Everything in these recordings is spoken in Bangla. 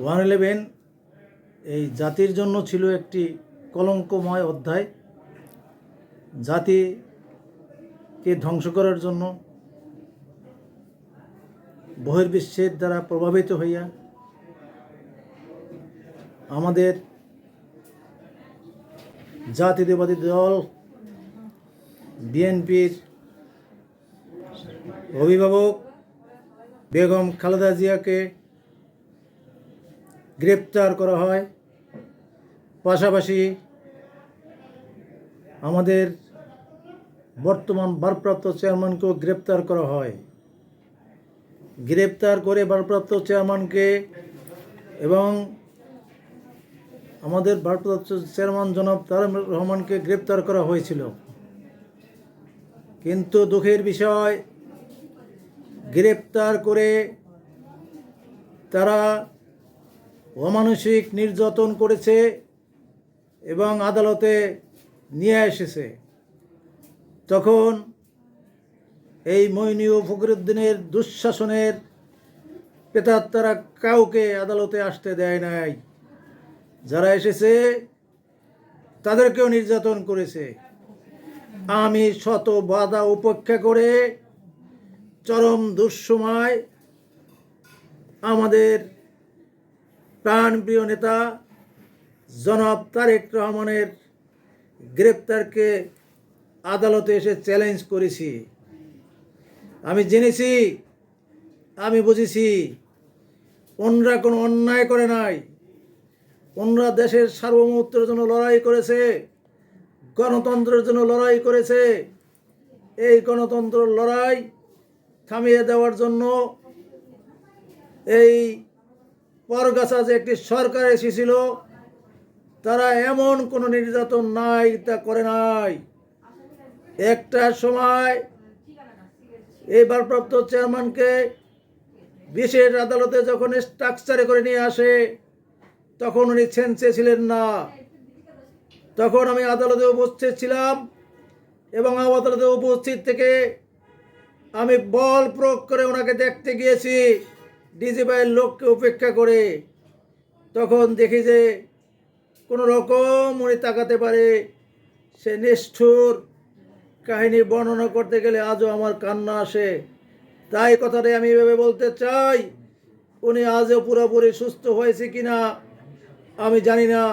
111 এই জাতির জন্য ছিল একটি কলঙ্কময় অধ্যায়। জাতিকে ধ্বংস করার জন্য বহির্বিশ্বের দ্বারা প্রভাবিত হইয়া আমাদের জাতীয়তাবাদী দল বিএনপির অভিভাবক বেগম খালেদা জিয়াকে গ্রেপ্তার করা হয়। পাশাপাশি আমাদের বর্তমান ভারপ্রাপ্ত চেয়ারম্যানকেও গ্রেপ্তার করা হয়। গ্রেপ্তার করে ভারপ্রাপ্ত চেয়ারম্যানকে এবং আমাদের ভারপ্রাপ্ত চেয়ারম্যান জনাব তারেক রহমানকে গ্রেপ্তার করা হয়েছিল। কিন্তু দুঃখের বিষয়, গ্রেপ্তার করে তারা অমানসিক নির্যাতন করেছে এবং আদালতে নিয়ে এসেছে। তখন এই মইনি ও ফখরুদ্দিনের দুঃশাসনের প্রেতাত্মারা কাউকে আদালতে আসতে দেয় নাই। যারা এসেছে তাদেরকেও নির্যাতন করেছে। আমি শত বাধা উপেক্ষা করে চরম দুঃসময় আমাদের প্রাণপ্রিয় নেতা জনাব তারেক রহমানের গ্রেপ্তারকে আদালতে এসে চ্যালেঞ্জ করেছি। আমি জেনেছি, আমি বুঝেছি, ওনরা কোনো অন্যায় করে নাই। ওনরা দেশের সার্বভৌমত্বের জন্য লড়াই করেছে, গণতন্ত্রের জন্য লড়াই করেছে। এই গণতন্ত্রের লড়াই থামিয়ে দেওয়ার জন্য এই পরগাছা যে একটি সরকার এসেছিল, তারা এমন কোনো নির্যাতন নাই, তা করে নাই। একটা সময় এই ভারপ্রাপ্ত চেয়ারম্যানকে বিশেষ আদালতে যখন স্ট্রাকচারে করে নিয়ে আসে, তখন উনি সেন্সে ছিলেন না। তখন আমি আদালতে উপস্থিত ছিলাম এবং আদালতে উপস্থিত থেকে আমি বল প্রয়োগ করে ওনাকে দেখতে গিয়েছি, ডিজিপির লোককে উপেক্ষা করে। তখন দেখি যে কোনো রকম উনি তাকাতে পারে। সে নিষ্ঠুর কাহিনী বর্ণনা করতে গেলে আজও আমার কান্না আসে। তাই কথাটাই আমি এভাবে বলতে চাই, উনি আজও পুরোপুরি সুস্থ হয়েছে কিনা আমি জানি না।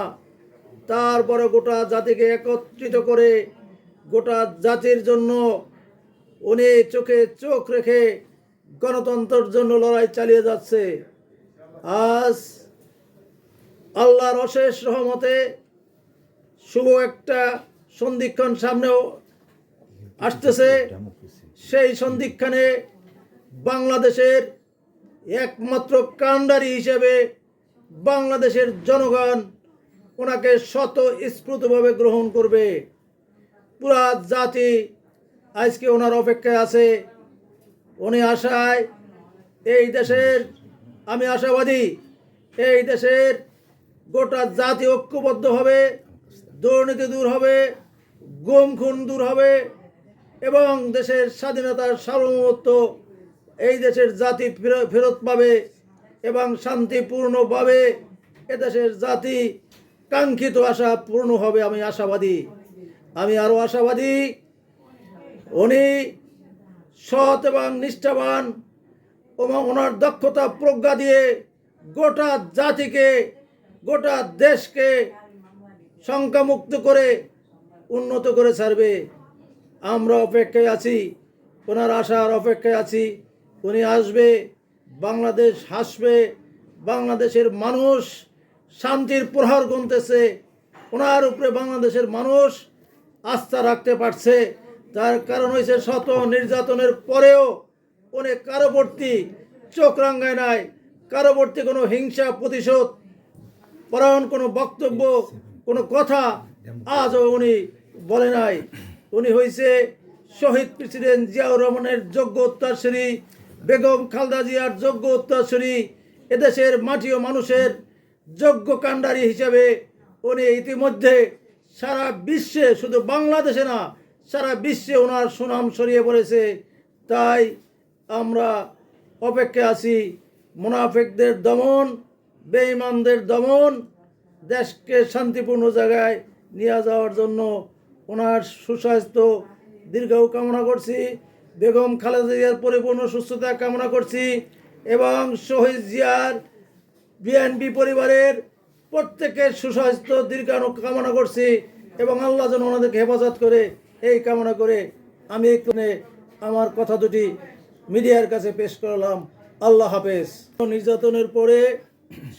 তারপরে গোটা জাতিকে একত্রিত করে গোটা জাতির জন্য উনি চোখে চোখ রেখে গণতন্ত্রের জন্য লড়াই চালিয়ে যাচ্ছে। আজ আল্লাহর অশেষ রহমতে শুভ একটা সন্ধিক্ষণ সামনেও আসতেছে। সেই সন্ধিক্ষণে বাংলাদেশের একমাত্র কাণ্ডারি হিসেবে বাংলাদেশের জনগণ ওনাকে স্বতঃস্ফূর্তভাবে গ্রহণ করবে। পুরা জাতি আজকে ওনার অপেক্ষায় আছে। উনি আশায় এই দেশের, আমি আশাবাদী, এই দেশের গোটা জাতি ঐক্যবদ্ধ হবে, দুর্নীতি দূর হবে, গুম খুন দূর হবে এবং দেশের স্বাধীনতার সার্বভৌমত্ব এই দেশের জাতি ফেরত পাবে এবং শান্তিপূর্ণভাবে এদেশের জাতি কাঙ্ক্ষিত আশা পূর্ণ হবে। আমি আশাবাদী। আমি আরও আশাবাদী, উনি সৎ এবং নিষ্ঠাবান এবং ওনার দক্ষতা প্রজ্ঞা দিয়ে গোটা জাতিকে, গোটা দেশকে শঙ্কামুক্ত করে উন্নত করে ছাড়বে। আমরা অপেক্ষায় আছি, ওনার আশার অপেক্ষায় আছি। উনি আসবে, বাংলাদেশ হাসবে, বাংলাদেশের মানুষ শান্তির প্রহর গুনতেছে। ওনার উপরে বাংলাদেশের মানুষ আস্থা রাখতে পারছে। তার কারণ হয়েছে শত নির্যাতনের পরেও উনি কারো প্রতি চোখ রাঙায় নাই, কারো প্রতি কোনো হিংসা প্রতিশোধ পরায়ণ কোনো বক্তব্য, কোনো কথা আজও উনি বলে নাই। উনি হয়েছে শহীদ প্রেসিডেন্ট জিয়াউর রহমানের যোগ্য উত্তরসূরি, বেগম খালেদা জিয়ার যোগ্য উত্তরসূরি, এদেশের মাটি ও মানুষের যোগ্য কাণ্ডারি হিসেবে উনি ইতিমধ্যে সারা বিশ্বে, শুধু বাংলাদেশে না, সারা বিশ্বে ওনার সুনাম ছড়িয়ে পড়েছে। তাই আমরা অপেক্ষায় আছি মুনাফিকদের দমন, বেঈমানদের দমন, দেশকে শান্তিপূর্ণ জায়গায় নিয়ে যাওয়ার জন্য ওনার সুস্বাস্থ্য দীর্ঘায়ু কামনা করছি। বেগম খালেদা জিয়ার পরিপূর্ণ সুস্থতা কামনা করছি এবং শহীদ জিয়ার বিএনপি পরিবারের প্রত্যেকের সুস্বাস্থ্য দীর্ঘায়ু কামনা করছি এবং আল্লাহ যেন ওনাদেরকে হেফাজত করে এই কামনা করে আমি এখানে আমার কথা দুটি মিডিয়ার কাছে পেশ করলাম। আল্লাহ হাফেজ। নির্যাতনের পরে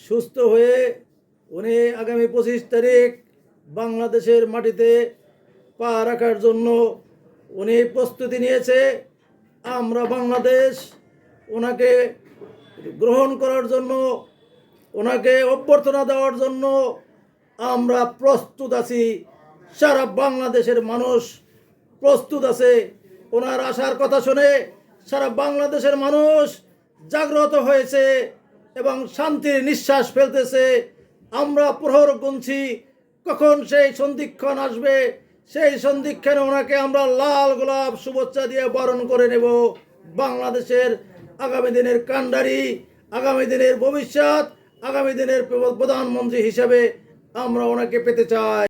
সুস্থ হয়ে উনি আগামী 25 তারিখ বাংলাদেশের মাটিতে পা রাখার জন্য উনি প্রস্তুতি নিয়েছে। আমরা বাংলাদেশ ওনাকে গ্রহণ করার জন্য, ওনাকে অভ্যর্থনা দেওয়ার জন্য আমরা প্রস্তুত আছি। সারা বাংলাদেশের মানুষ প্রস্তুত আছে। ওনার আসার কথা শুনে সারা বাংলাদেশের মানুষ জাগ্রত হয়েছে এবং শান্তির নিঃশ্বাস ফেলতেছে। আমরা প্রহর গুনছি কখন সেই সন্ধিক্ষণ আসবে। সেই সন্ধিক্ষণে ওনাকে আমরা লাল গোলাপ শুভেচ্ছা দিয়ে বরণ করে নেব। বাংলাদেশের আগামী দিনের কাণ্ডারি, আগামী দিনের ভবিষ্যৎ, আগামী দিনের প্রধানমন্ত্রী হিসেবে আমরা ওনাকে পেতে চাই।